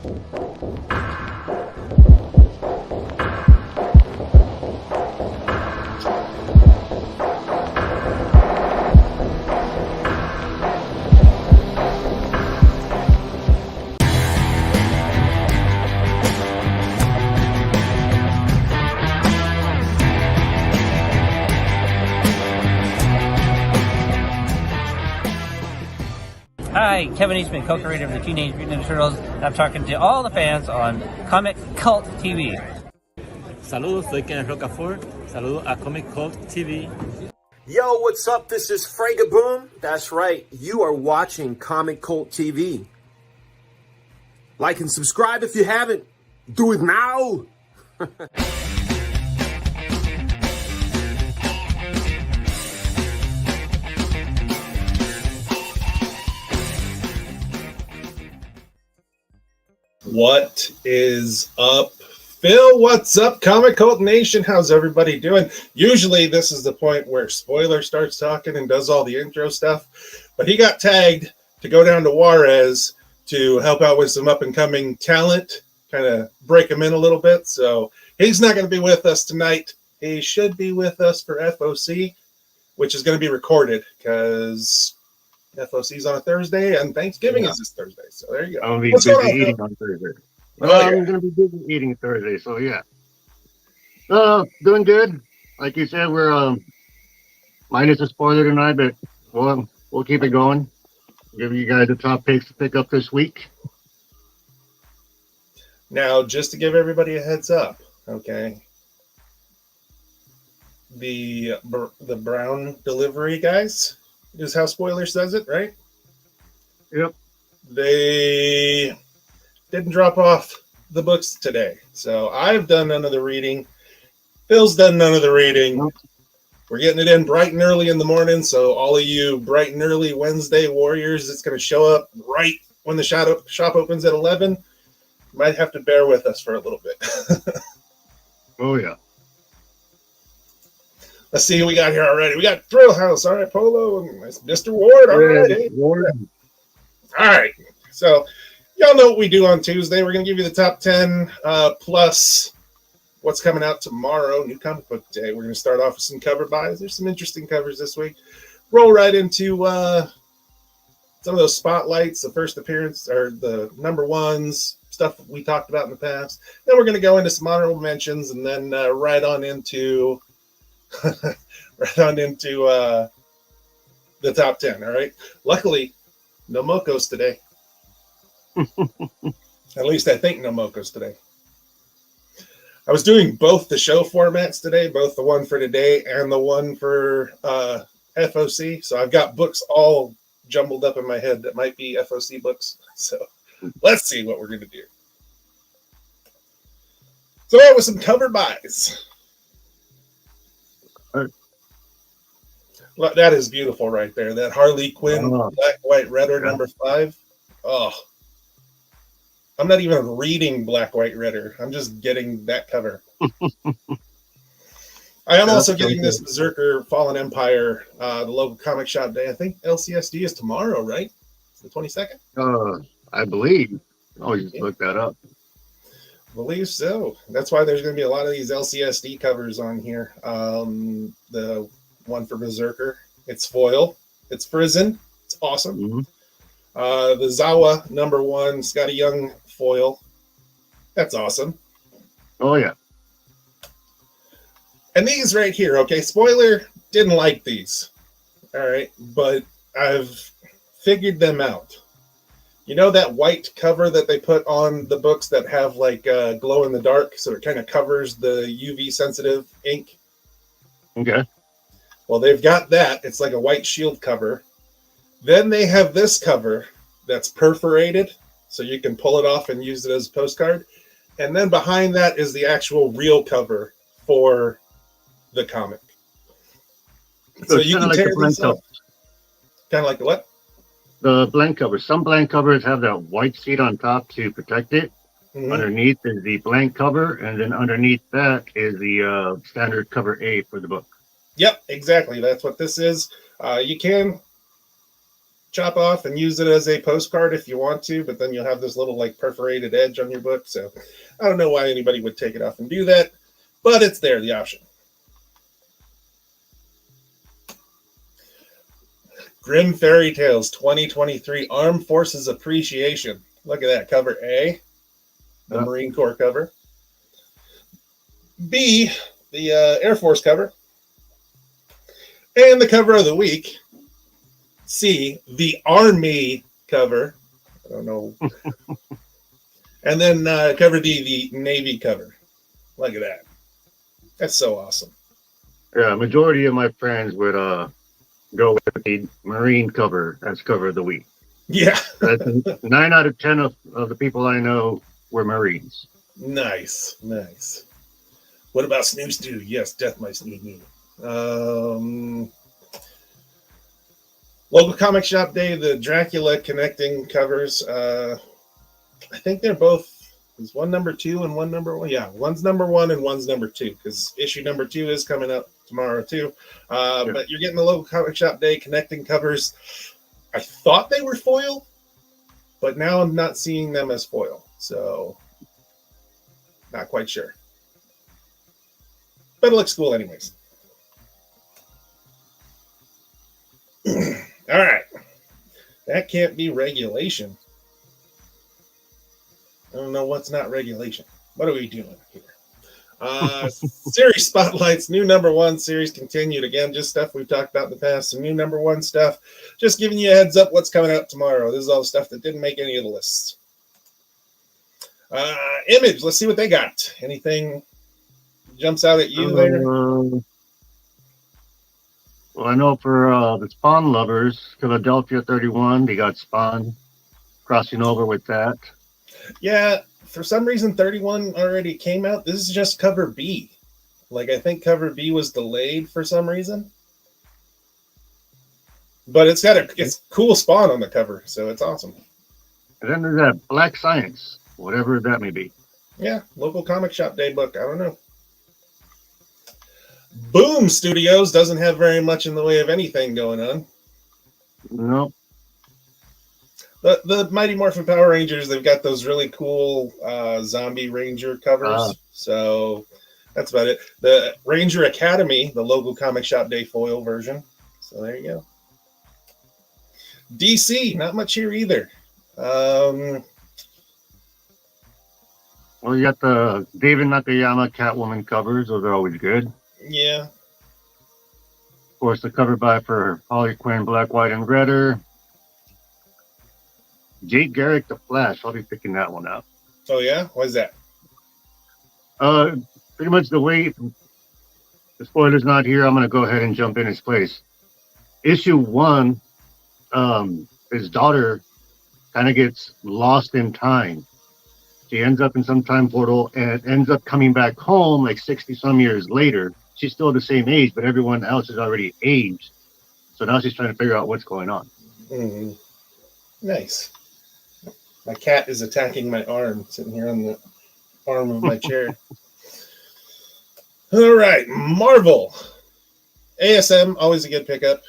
Hi, Kevin Eastman, co-creator of the Teenage Mutant Ninja Turtles, and I'm talking to all the fans on Comic Cult TV. Saludos, soy Ken Rocafort. Saludos a Comic Cult TV. Yo, what's up? This is Fragaboom. That's right, you are watching Comic Cult TV. Like and subscribe if you haven't. Do it now! What is up, Phil? What's up, Comic Cult Nation? How's everybody doing? Usually this is the point where Spoiler starts talking and does all the intro stuff, but he got tagged to go down to Juarez to help out with some up-and-coming talent, kind of break him in a little bit, so he's not going to be with us tonight. He should be with us for FOC, which is going to be recorded, because FOC's on a Thursday, and Thanksgiving is this Thursday. So there you go. I'll be busy eating on Thursday. Well, I'm going to be busy eating Thursday, so yeah. Doing good. Like you said, we're minus a spoiler tonight, but we'll keep it going. Give you guys the top picks to pick up this week. Now, just to give everybody a heads up, okay? The brown delivery guys is how Spoiler says it, right? Yep. They didn't drop off the books today. So I've done none of the reading. Phil's done none of the reading. Nope. We're getting it in bright and early in the morning. So all of you bright and early Wednesday warriors, it's going to show up right when the shop opens at 11. You might have to bear with us for a little bit. Oh, yeah. Let's see who we got here already. We got Thrill House. All right, Polo and Mr. Ward. All right. Hey. Ward. All right. So y'all know what we do on Tuesday. We're going to give you the top 10 plus what's coming out tomorrow, New Comic Book Day. We're going to start off with some cover buys. There's some interesting covers this week. Roll right into some of those spotlights, the first appearance, or the number ones, stuff we talked about in the past. Then we're going to go into some honorable mentions, and then right on into the top 10. All right. Luckily, no Mocos today. At least I think no Mocos today. I was doing both the show formats today, both the one for today and the one for FOC. So I've got books all jumbled up in my head that might be FOC books. So let's see what we're going to do. So that was some cover buys. That is beautiful right there. That Harley Quinn Black, White, Redder number 5. Oh, I'm not even reading Black, White, Redder. I'm just getting that cover. I am also getting this Berserker Fallen Empire, the local comic shop day. I think LCSD is tomorrow, right? It's the 22nd? I believe. Oh, you just look that up. I believe so. That's why there's going to be a lot of these LCSD covers on here. The one for Berserker. It's foil. It's Frizzen. It's awesome. Mm-hmm. The Zawa number 1, Scotty Young foil. That's awesome. Oh, yeah. And these right here, okay, Spoiler didn't like these. All right, but I've figured them out. You know that white cover that they put on the books that have like glow in the dark, so it kind of covers the UV sensitive ink? Okay. Well, they've got that. It's like a white shield cover. Then they have this cover that's perforated, so you can pull it off and use it as a postcard. And then behind that is the actual real cover for the comic. So you can tear this off. Kind of like the what? The blank cover. Some blank covers have that white sheet on top to protect it. Mm-hmm. Underneath is the blank cover, and then underneath that is the standard cover A for the book. Yep, exactly. That's what this is. You can chop off and use it as a postcard if you want to, but then you'll have this little like perforated edge on your book. So I don't know why anybody would take it off and do that, but it's there, the option. Grim Fairy Tales 2023 Armed Forces Appreciation. Look at that, cover A, the Marine Corps cover. B, the Air Force cover. And the cover of the week, C, the Army cover. I don't know. And then cover D, the Navy cover. Look at that. That's so awesome. Yeah, majority of my friends would go with the Marine cover as cover of the week. Yeah. 9 out of 10 of the people I know were Marines. Nice, nice. What about Snooze Stew? Yes, Death My Snoo. Local comic shop day, the Dracula connecting covers. I think they're both. Is one number 2 and one number 1? Yeah, one's number 1 and one's number 2 because issue number 2 is coming up tomorrow too. But you're getting the local comic shop day connecting covers. I thought they were foil, but now I'm not seeing them as foil, so not quite sure. But it looks cool anyways. All right. That can't be regulation. I don't know what's not regulation. What are we doing here? Series spotlights, new number 1 series continued. Again, just stuff we've talked about in the past. Some new number 1 stuff. Just giving you a heads up what's coming out tomorrow. This is all the stuff that didn't make any of the lists. Image, let's see what they got. Anything jumps out at you there? Well, I know for the Spawn lovers, Philadelphia 31, they got Spawn crossing over with that. Yeah, for some reason 31 already came out. This is just cover B. Like, I think cover B was delayed for some reason. But it's cool Spawn on the cover, so it's awesome. And then there's that Black Science, whatever that may be. Yeah, local comic shop day book. I don't know. Boom Studios doesn't have very much in the way of anything going on. No. The Mighty Morphin Power Rangers, they've got those really cool Zombie Ranger covers. So that's about it. The Ranger Academy, the local comic shop day foil version. So there you go. DC, not much here either. Well, you got the David Nakayama Catwoman covers. Those are always good. Yeah. Of course, the cover by for Harley Quinn, Black, White, and Redder. Jake Garrick, The Flash. I'll be picking that one up. Oh, yeah? What is that? Pretty much the way the spoiler's not here, I'm going to go ahead and jump in his place. Issue 1, his daughter kind of gets lost in time. She ends up in some time portal and ends up coming back home like 60-some years later. She's still the same age, but everyone else is already aged. So now she's trying to figure out what's going on. Mm-hmm. Nice. My cat is attacking my arm, sitting here on the arm of my chair. All right, Marvel. ASM, always a good pickup.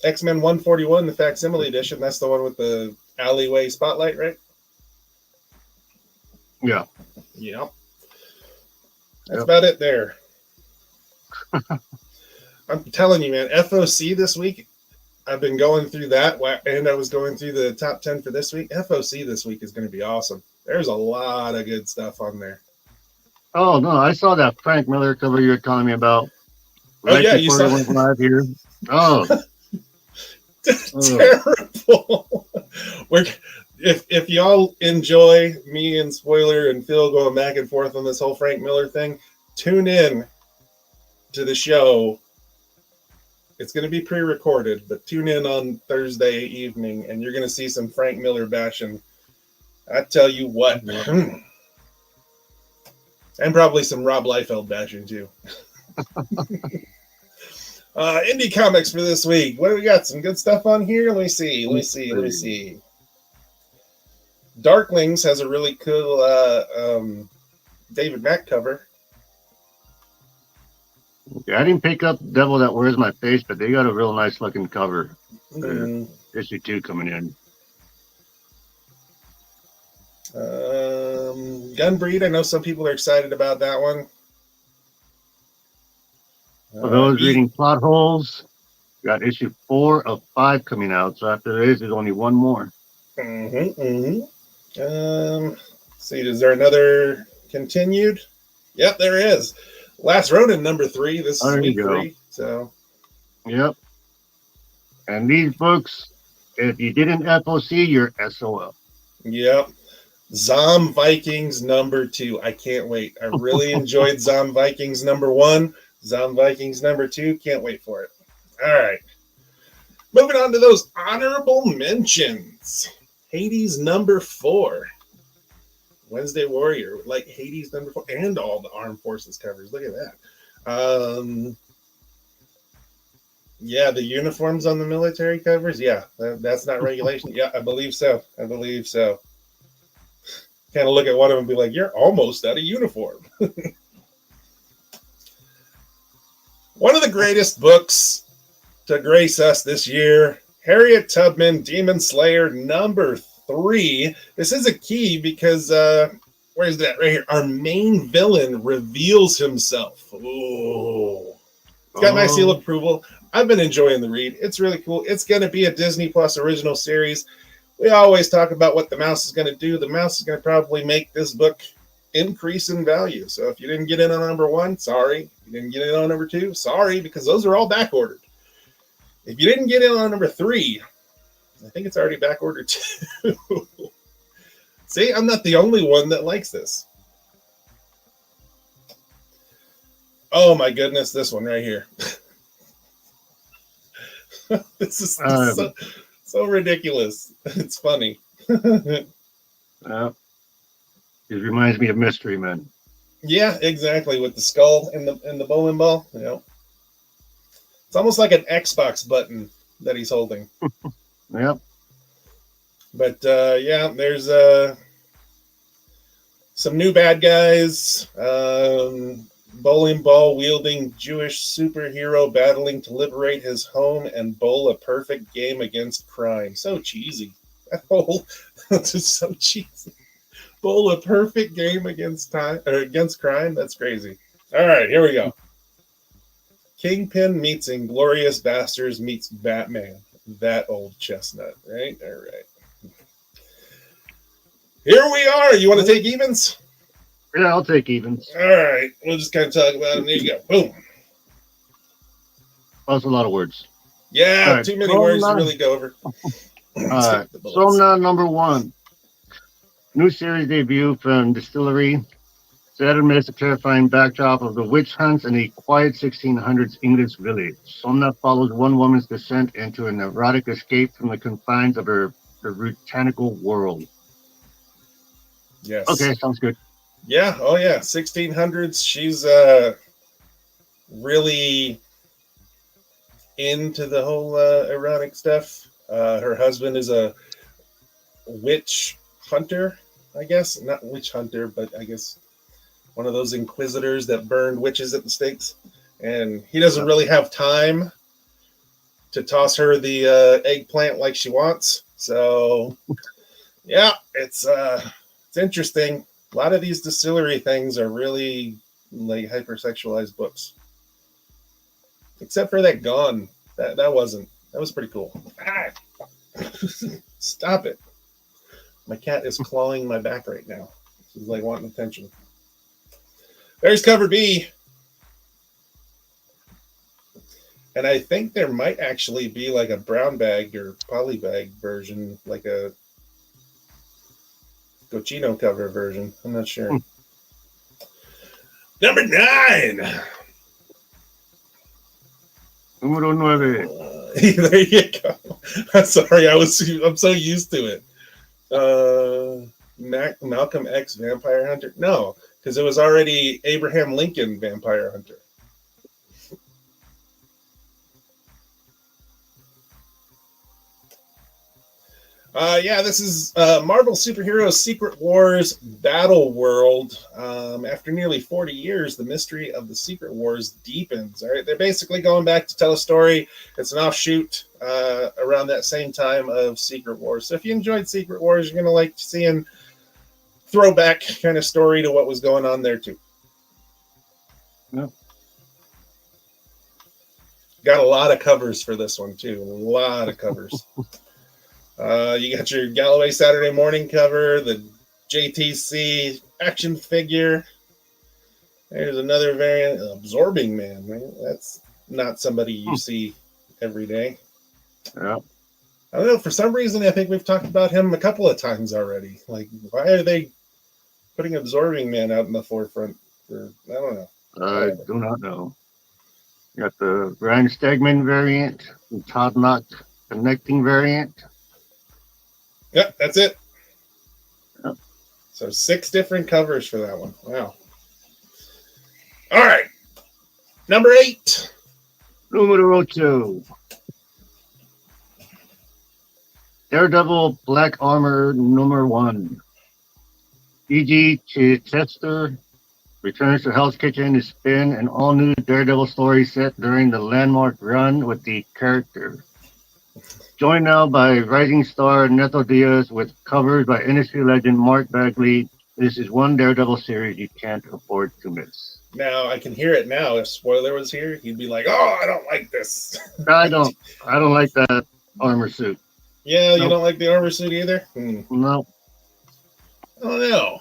X-Men 141, the facsimile edition. That's the one with the alleyway spotlight, right? Yeah. Yeah. That's about it there. I'm telling you, man, FOC this week, I've been going through that, and I was going through the top 10 for this week. FOC this week is going to be awesome. There's a lot of good stuff on there. Oh, no, I saw that Frank Miller cover you were telling me about. Right, yeah, you saw it. Went live here. Oh. Terrible. If y'all enjoy me and Spoiler and Phil going back and forth on this whole Frank Miller thing, tune in to the show. It's going to be pre-recorded, but tune in on Thursday evening, and you're going to see some Frank Miller bashing. I tell you what. And probably some Rob Liefeld bashing, too. Indie comics for this week. What do we got? Some good stuff on here? Let me see. Darklings has a really cool David Mack cover. Yeah, I didn't pick up Devil That Wears My Face, but they got a real nice looking cover. Mhm. Issue 2 coming in. Gunbreed, I know some people are excited about that one. For those E- reading Plot Holes, got issue 4 of 5 coming out. So after this, there's only one more. See, is there another continued? Yep, there is. Last Ronin number 3. This is There you week go. 3. So, Yep. And these books, if you didn't FOC, you're SOL. yep. Zom Vikings number 2. I can't wait. I really enjoyed Zom Vikings number 1. Zom Vikings number 2. Can't wait for it. All right. Moving on to those honorable mentions. Hades number 4. Wednesday Warrior, like Hades number 4, and all the Armed Forces covers. Look at that. Yeah, the uniforms on the military covers. Yeah, that's not regulation. Yeah, I believe so. Kind of look at one of them and be like, you're almost out of uniform. One of the greatest books to grace us this year, Harriet Tubman, Demon Slayer number 3. This is a key because where's that? Right here. Our main villain reveals himself. Ooh. It's got my seal of approval. I've been enjoying the read. It's really cool. It's going to be a Disney Plus original series. We always talk about what the mouse is going to do. The mouse is going to probably make this book increase in value. So if you didn't get in on number 1, sorry. If you didn't get in on number 2, sorry, because those are all back ordered. If you didn't get in on number 3, I think it's already back ordered too. See, I'm not the only one that likes this. Oh my goodness, this one right here. This is so ridiculous. It's funny. It reminds me of Mystery Men. Yeah, exactly. With the skull and the bowling ball. You know, it's almost like an Xbox button that he's holding. Yep. But yeah, there's some new bad guys. Bowling ball wielding Jewish superhero battling to liberate his home and bowl a perfect game against crime. So cheesy. That whole that's just so cheesy. Bowl a perfect game against crime. That's crazy. All right, here we go. Kingpin meets Inglorious Bastards meets Batman. That old chestnut, right? All right. Here we are. You want to take evens? Yeah, I'll take evens. All right. We'll just kind of talk about it. There you go. Boom. That's a lot of words. Yeah, right. too many words to really go over. All right. Somna number 1. New series debut from Distillery. Set amidst a terrifying backdrop of the witch hunts in a quiet 1600s English village. Somna follows one woman's descent into an erotic escape from the confines of her puritanical world. Yes. Okay, sounds good. Yeah. Oh, yeah. 1600s. She's really into the whole erotic stuff. Her husband is a witch hunter, I guess. Not witch hunter, but I guess one of those inquisitors that burned witches at the stakes. And he doesn't really have time to toss her the eggplant like she wants. So, yeah, it's interesting. A lot of these distillery things are really like hypersexualized books. Except for that Gone. That wasn't. That was pretty cool. Stop it. My cat is clawing my back right now. She's like wanting attention. There's cover B. And I think there might actually be like a brown bag or poly bag version, like a Cochino cover version. I'm not sure. Number 9. Número 9. There you go. I'm sorry, I'm so used to it. Malcolm X Vampire Hunter? No, because it was already Abraham Lincoln Vampire Hunter. Yeah, this is Marvel Superheroes Secret Wars Battle World. After nearly 40 years, the mystery of the Secret Wars deepens. All right, they're basically going back to tell a story. It's an offshoot around that same time of Secret Wars. So if you enjoyed Secret Wars, you're going to like seeing throwback kind of story to what was going on there too. Yeah. Got a lot of covers for this one too. A lot of covers. You got your Galloway Saturday Morning cover, the JTC action figure. There's another variant, Absorbing Man. Right? That's not somebody you see every day. Yeah. I don't know. For some reason, I think we've talked about him a couple of times already. Like, why are they putting Absorbing Man out in the forefront? I don't know. I do not know. You got the Brian Stegman variant, the Todd Knott connecting variant. Yep, that's it. Yep. So 6 different covers for that one. Wow. All right. Number 8. Numero 2. Daredevil Black Armor number 1. E.G. Chester returns to Hell's Kitchen to spin an all-new Daredevil story set during the landmark run with the character. Joined now by rising star Neto Diaz with covers by industry legend Mark Bagley. This is one Daredevil series you can't afford to miss. Now I can hear it now. If Spoiler was here, he'd be like, "Oh, I don't like this." I don't like that armor suit. Yeah, you Nope. don't like the armor suit either? No. I don't know.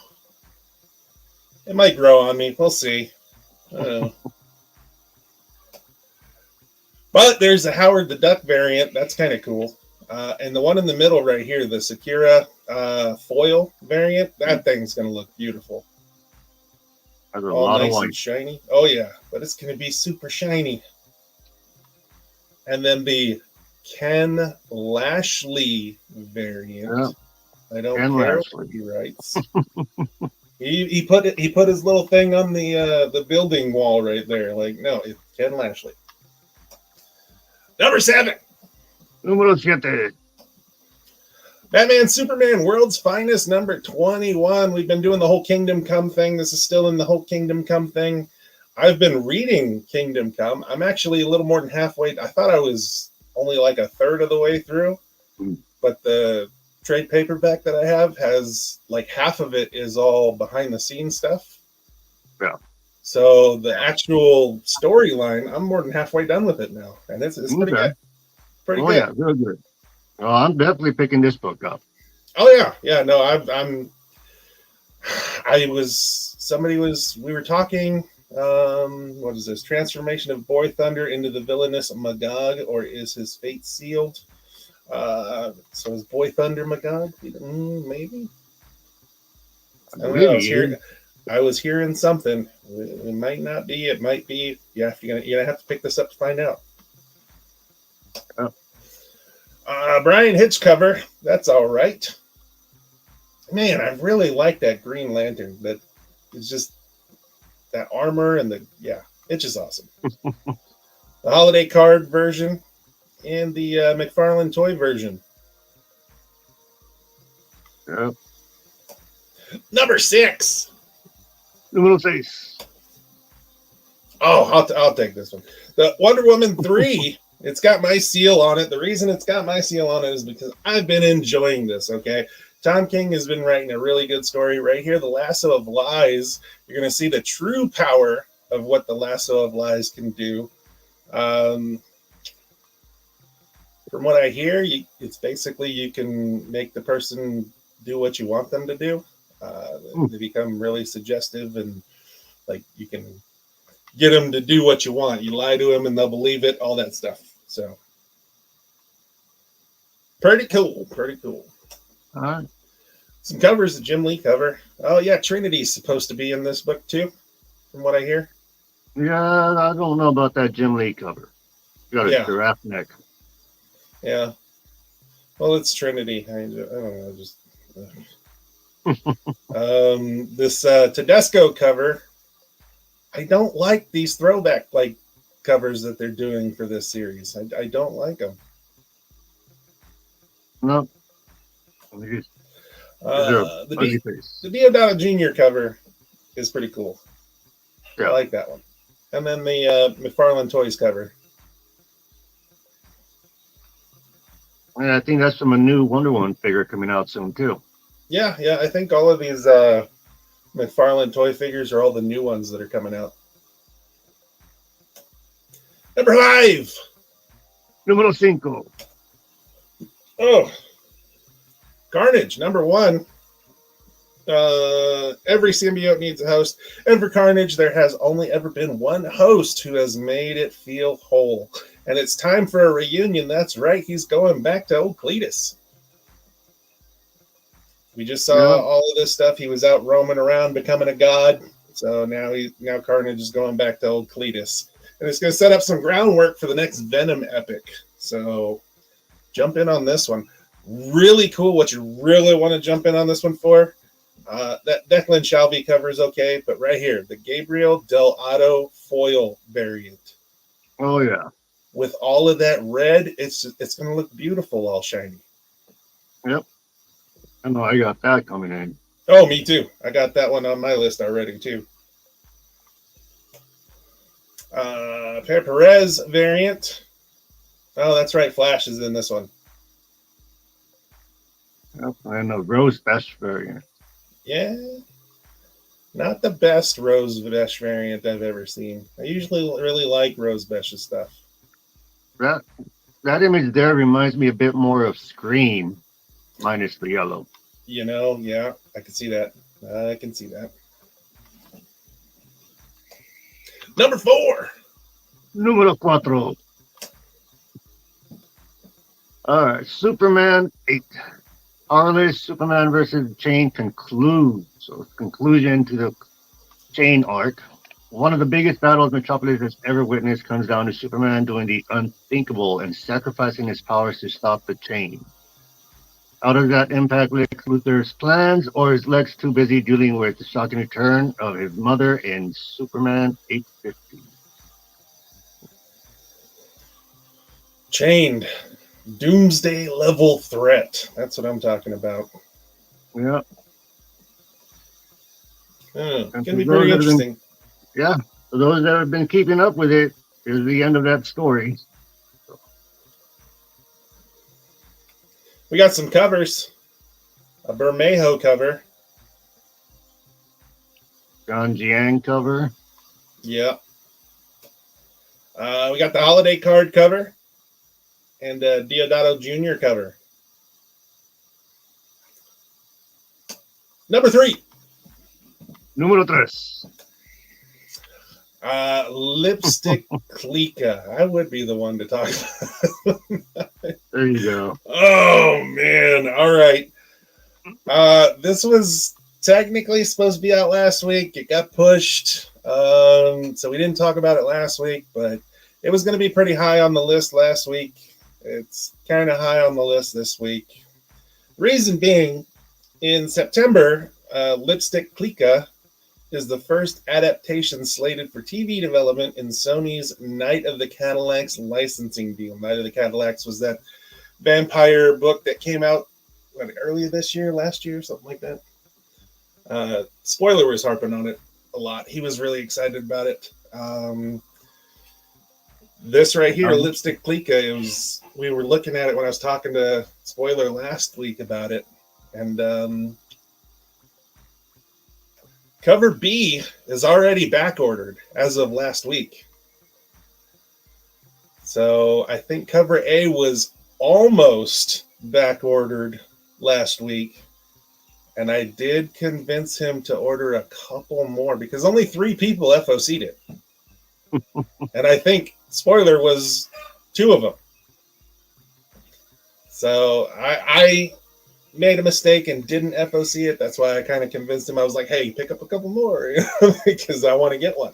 It might grow on me. We'll see. I don't know. But there's a Howard the Duck variant. That's kind of cool. And the one in the middle right here, the Sakura foil variant, that thing's going to look beautiful. Has a All lot nice of white. and shiny. Oh, yeah. But it's going to be super shiny. And then the Ken Lashley variant. Yeah. I don't Ken care Lashley. what he writes. he put his little thing on the building wall right there. Like, no, it's Ken Lashley. Number 7. Numero 7. Batman Superman World's Finest number 21. We've been doing the whole Kingdom Come thing. This is still in the whole Kingdom Come thing. I've been reading Kingdom Come. I'm actually a little more than halfway. I thought I was only like a third of the way through. But the trade paperback that I have has like half of it is all behind the scenes stuff. Yeah. So the actual storyline, I'm more than halfway done with it now. And it's pretty good. Pretty good. Yeah, real good. Oh, I'm definitely picking this book up. Oh yeah, yeah. No, we were talking. What is this? Transformation of Boy Thunder into the villainous Magog, or is his fate sealed? So is Boy Thunder Magog? Maybe. I don't know. I was hearing something. It might not be. It might be. Yeah, you're gonna have to pick this up to find out. Oh. Brian Hitch cover. That's all right. Man, I really like that Green Lantern. That is just that armor and it's just awesome. The holiday card version and the McFarlane toy version. Yep. Number 6. Numero 6. Oh, I'll take this one. The Wonder Woman 3. It's got my seal on it. The reason it's got my seal on it is because I've been enjoying this, okay? Tom King has been writing a really good story. Right here, The Lasso of Lies. You're going to see the true power of what the Lasso of Lies can do. From what I hear, it's basically you can make the person do what you want them to do. They become really suggestive, and like you can get them to do what you want. You lie to them and they'll believe it, all that stuff. So pretty cool. All right. Some covers, the Jim Lee cover. Oh yeah, Trinity's supposed to be in this book too, from what I hear. Yeah, I don't know about that Jim Lee cover. You got a giraffe neck. Yeah. Well, it's Trinity. I don't know. Just this Tedesco cover. I don't like these throwback covers that they're doing for this series. I don't like them. No. Is there a The ugly face? the Diodato Jr. cover is pretty cool. I Yeah. like that one. And then the McFarlane Toys cover. And I think that's from a new Wonder Woman figure coming out soon too. Yeah, I think all of these McFarlane toy figures are all the new ones that are coming out. Number 5. Número 5. Oh, Carnage, number 1. Every symbiote needs a host, and for Carnage, there has only ever been one host who has made it feel whole. And it's time for a reunion. That's right, he's going back to old Cletus. We just saw all of this stuff. He was out roaming around, becoming a god. So now Carnage is going back to old Cletus, and it's going to set up some groundwork for the next Venom epic. So jump in on this one. Really cool. What you really want to jump in on this one for? That Declan Shalvey cover is okay, but right here, the Gabriel Del Otto foil variant. Oh yeah. With all of that red, it's going to look beautiful, all shiny. Yep. I know I got that coming in. Oh, me too. I got that one on my list already too. Perez variant. Oh, that's right. Flash is in this one. Yep. And a Rose Best variant. Yeah. Not the best Rose Besh variant I've ever seen. I usually really like Rose Besh's stuff. That image there reminds me a bit more of Scream, minus the yellow. You know, yeah, I can see that. I can see that. Number 4. Número 4. All right, Superman 8. Powerless Superman versus Chain concludes. So conclusion to the Chain arc. One of the biggest battles Metropolis has ever witnessed comes down to Superman doing the unthinkable and sacrificing his powers to stop the Chain. How does that impact Lex Luthor's plans, or is Lex too busy dealing with the shocking return of his mother in Superman 850? Chained. Doomsday level threat. That's what I'm talking about. Yeah. It's going to be pretty interesting. Yeah. For those that have been keeping up with it, here's the end of that story. We got some covers. A Bermejo cover. John Jiang cover. Yeah. We got the holiday card cover. And Diodato Jr. cover. Number 3. Número 3. Lipstick Klika. I would be the one to talk about. There you go. Oh, man. All right. This was technically supposed to be out last week. It got pushed. So we didn't talk about it last week, but it was going to be pretty high on the list last week. It's kind of high on the list this week. Reason being, in September, Lipstick Klika is the first adaptation slated for TV development in Sony's Night of the Cadillacs licensing deal. Night of the Cadillacs was that vampire book that came out earlier this year, last year, something like that. Spoiler was harping on it a lot. He was really excited about it. This right here, Lipstick Klika, we were looking at it when I was talking to Spoiler last week about it. And cover B is already back ordered as of last week. So I think cover A was almost back ordered last week. And I did convince him to order a couple more because only 3 people FOC'd it. And I think Spoiler was 2 of them. So I made a mistake and didn't FOC it. That's why I kind of convinced him. I was like, hey, pick up a couple more because I want to get one.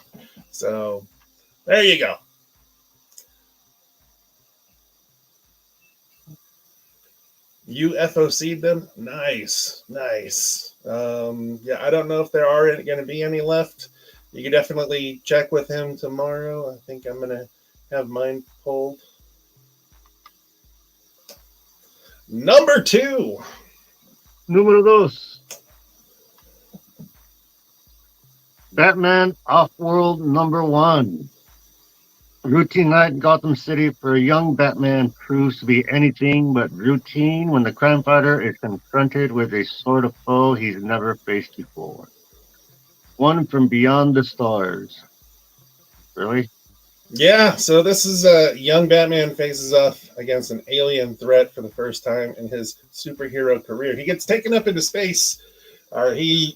So there you go. You FOC'd them? Nice. Yeah, I don't know if there are going to be any left. You can definitely check with him tomorrow. I think I'm going to have mine pulled. Number 2. Número dos. Batman Off-World #1. Routine night in Gotham City for a young Batman proves to be anything but routine when the crime fighter is confronted with a sort of foe he's never faced before. One from beyond the stars. Really? Yeah, so this is young Batman faces off against an alien threat for the first time in his superhero career. He gets taken up into space. He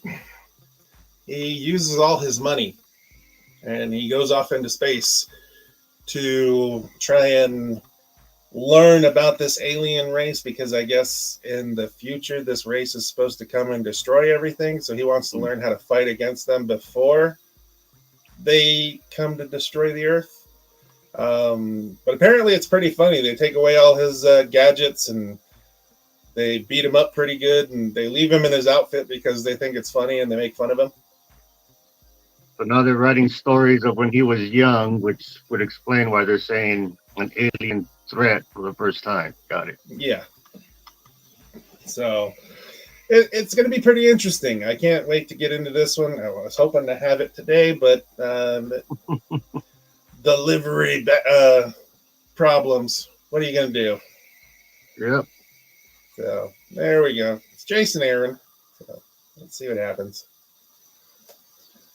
uses all his money, and he goes off into space to try and learn about this alien race, because I guess in the future this race is supposed to come and destroy everything. So he wants to learn how to fight against them before they come to destroy the Earth. But apparently it's pretty funny. They take away all his gadgets and they beat him up pretty good, and they leave him in his outfit because they think it's funny and they make fun of him. So now they're writing stories of when he was young, which would explain why they're saying an alien threat for the first time. Got it. Yeah. So it's going to be pretty interesting. I can't wait to get into this one. I was hoping to have it today, but delivery problems. What are you going to do? Yep. So there we go. It's Jason Aaron. So let's see what happens.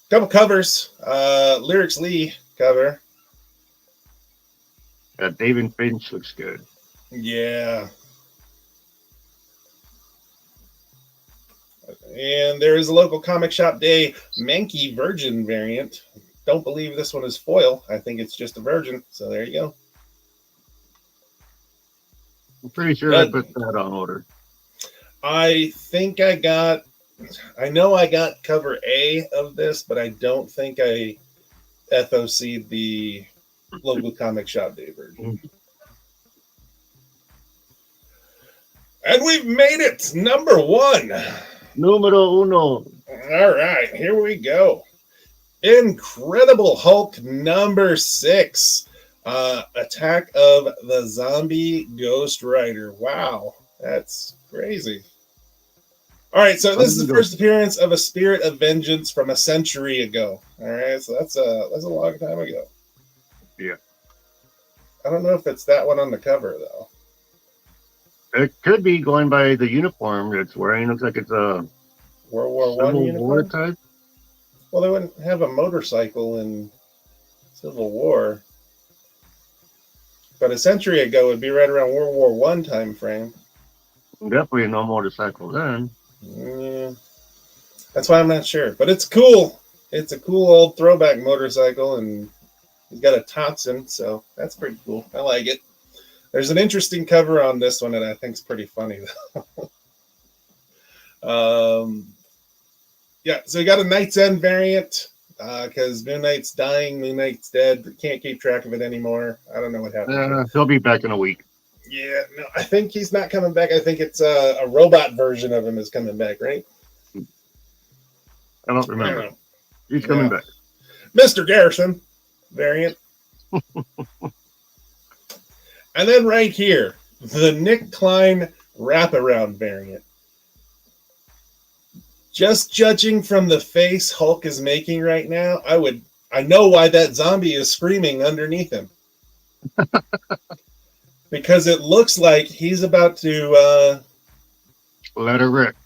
Couple covers. Lyrics Lee cover. David Finch looks good. Yeah. And there is a local comic shop day Mankey Virgin variant. Don't believe this one is foil. I think it's just a virgin. So there you go. I'm pretty sure I put that on order. I think I know I got cover A of this, but I don't think I FOC'd the local comic shop day version. And we've made it. Number one. Numero uno. All right, here we go. Incredible Hulk number 6. Attack of the Zombie Ghost Rider. Wow, that's crazy. All right, so this is the first appearance of a Spirit of Vengeance from a century ago. All right, so that's a long time ago. Yeah. I don't know if it's that one on the cover though. It could be going by the uniform it's wearing. Looks like it's a World War I Civil War uniform type. Well, they wouldn't have a motorcycle in Civil War, but a century ago would be right around World War I time frame. Definitely no motorcycle then. Yeah. That's why I'm not sure, but it's cool. It's a cool old throwback motorcycle, and he's got a Thompson, so that's pretty cool. I like it. There's an interesting cover on this one that I think is pretty funny, though. Yeah, so you got a Knight's End variant because Moon Knight's dying, Moon Knight's dead. Can't keep track of it anymore. I don't know what happened. He'll be back in a week. Yeah, no, I think he's not coming back. I think it's a robot version of him is coming back, right? I don't remember. He's coming back. Mr. Garrison variant. And then right here, the Nick Klein wraparound variant. Just judging from the face Hulk is making right now, I know why that zombie is screaming underneath him. Because it looks like he's about to let her rip.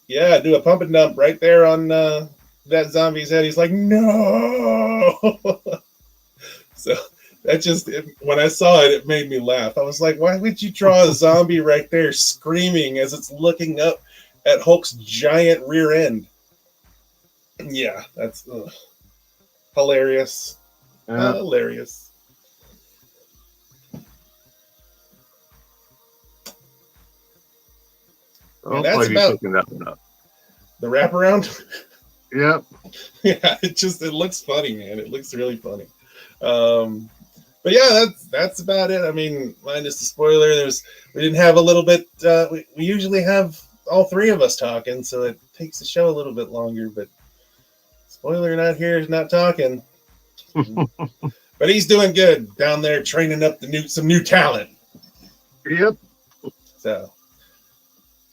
Yeah, do a pump and dump right there on that zombie's head. He's like, no. So that just, when I saw it, it made me laugh. I was like, why would you draw a zombie right there screaming as it's looking up at Hulk's giant rear end? Yeah, that's hilarious. Hilarious. Oh, that's about picking that one up. The wraparound. Yep. Yeah, it looks funny, man. It looks really funny. But yeah, that's about it. I mean, minus the spoiler, we didn't have a little bit. We usually have all three of us talking, so it takes the show a little bit longer. But spoiler not here is not talking. But he's doing good down there, training up some new talent. Yep. So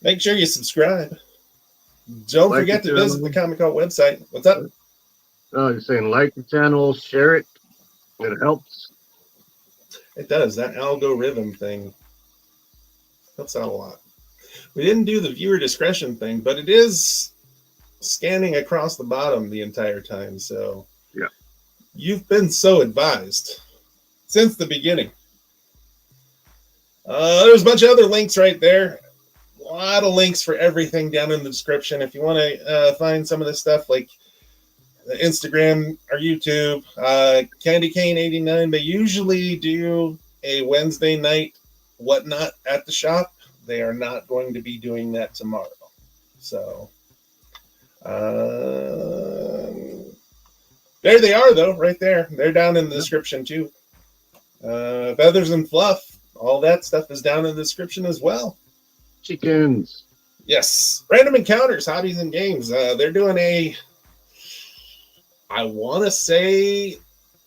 make sure you subscribe. Don't Like forget the to visit the channel. Comic Cult website. What's up? You're saying like the channel, share it. It helps. It does. That algorithm thing helps out a lot. We didn't do the viewer discretion thing, but it is scanning across the bottom the entire time. So Yeah. you've been so advised since the beginning. There's a bunch of other links right there. A lot of links for everything down in the description. If you want to find some of this stuff, like the Instagram or YouTube, Candy Cane 89, they usually do a Wednesday night whatnot at the shop. They are not going to be doing that tomorrow. So there they are, though, right there. They're down in the description too. Feathers and Fluff, all that stuff is down in the description as well. Chickens. Yes. Random Encounters, Hobbies and Games. They're doing I want to say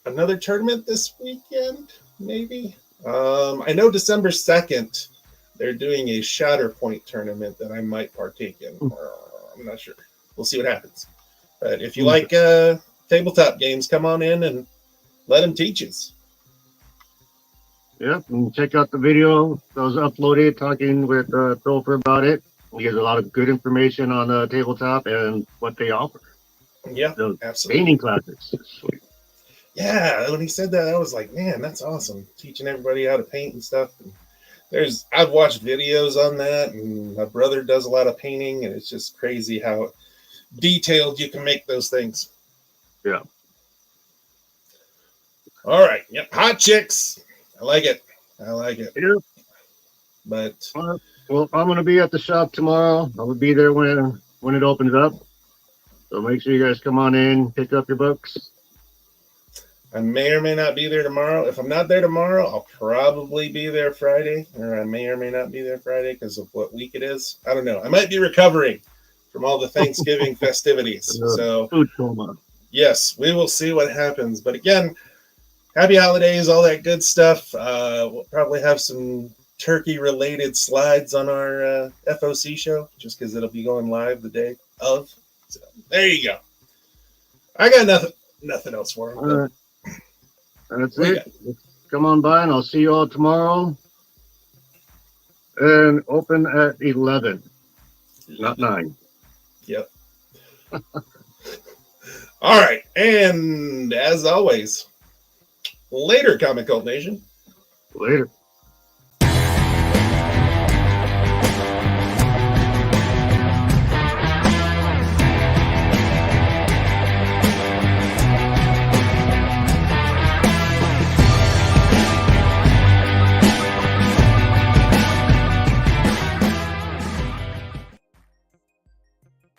another tournament this weekend, maybe. I know December 2nd, they're doing a Shatterpoint tournament that I might partake in. I'm not sure. We'll see what happens. But if you like tabletop games, come on in and let them teach us. Yep, and check out the video that was uploaded talking with Topher about it. He has a lot of good information on the tabletop and what they offer. Yeah, The absolutely. painting classes. Sweet. Yeah, when he said that, I was like, man, that's awesome. Teaching everybody how to paint and stuff. And I've watched videos on that, and my brother does a lot of painting, and it's just crazy how detailed you can make those things. Yeah. All right. Yep. Hot chicks. I like it. I like it. Yep. But Well, I'm going to be at the shop tomorrow. I will be there when it opens up. So make sure you guys come on in, pick up your books. I may or may not be there tomorrow. If I'm not there tomorrow, I'll probably be there Friday, or I may or may not be there Friday because of what week it is. I don't know. I might be recovering from all the Thanksgiving festivities. So Food coma. yes, we will see what happens. But again, happy holidays, all that good stuff. We'll probably have some turkey-related slides on our FOC show, just because it'll be going live the day of. So there you go. I got nothing else for him. All right. That's it. Come on by, and I'll see you all tomorrow. And open at 11, not 9. Yep. All right. And as always, later, Comic Cult Nation. Later.